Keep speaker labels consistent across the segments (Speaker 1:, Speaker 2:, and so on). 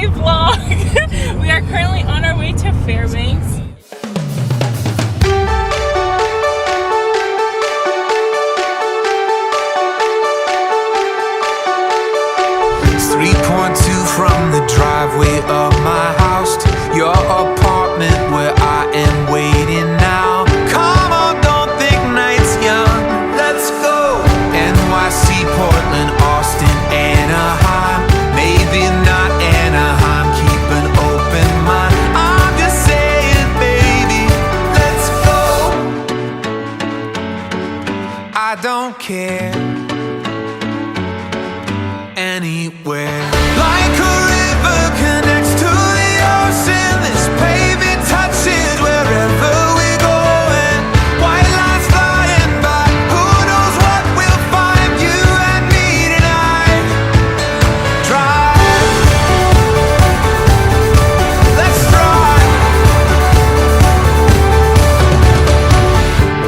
Speaker 1: my vlog. We are currently on our way to Fairbanks.
Speaker 2: It's 3.2 from the driveway of my house to your apartment where I am waiting now. Come on, don't think night's young. Let's go. NYC, Portland, Austin, Anaheim. Maybe not Anaheim. Keep an open mind. I'm just saying, baby, let's go. I don't care. Anywhere. Like a river connects to the ocean, this pavement touches wherever we're going. White lines flying by, who knows what we'll find. You and me tonight. Drive, let's drive.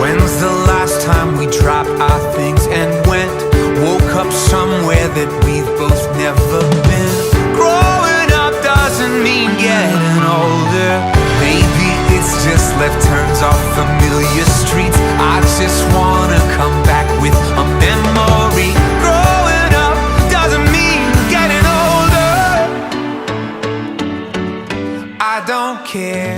Speaker 2: When's the last time we dropped our things and went? Woke up somewhere that we've both never been. Growing up doesn't mean getting older. Maybe it's just left turns off familiar streets. I just wanna come back with a memory. Growing up doesn't mean getting older. I don't care.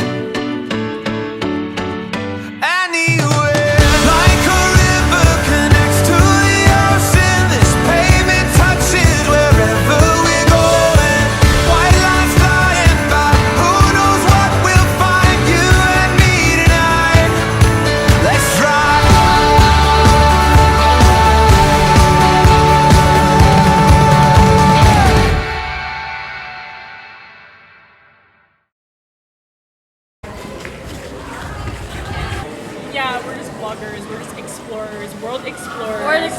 Speaker 1: Yeah, we're just vloggers, we're just explorers, world explorers.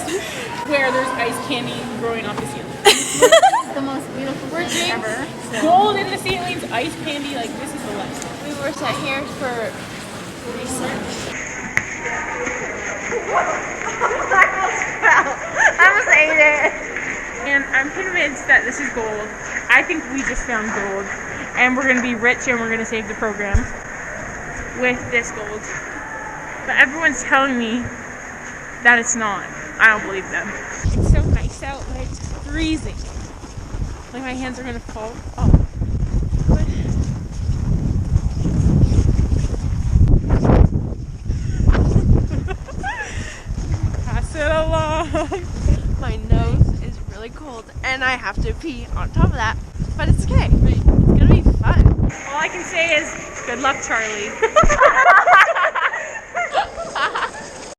Speaker 1: Where there's ice candy growing off the ceiling.
Speaker 3: The most beautiful thing ever.
Speaker 1: Gold in the ceilings, ice candy, like this is the life.
Speaker 3: We were sent here for research. I almost ate it.
Speaker 1: And I'm convinced that this is gold. I think we just found gold. And we're gonna be rich and we're gonna save the program with this gold. But everyone's telling me that it's not. I don't believe them. It's so nice out, but it's freezing. Like my hands are gonna fall off. But pass it along.
Speaker 3: My nose is really cold and I have to pee on top of that. But it's okay. It's gonna be fun.
Speaker 1: All I can say is good luck, Charlie.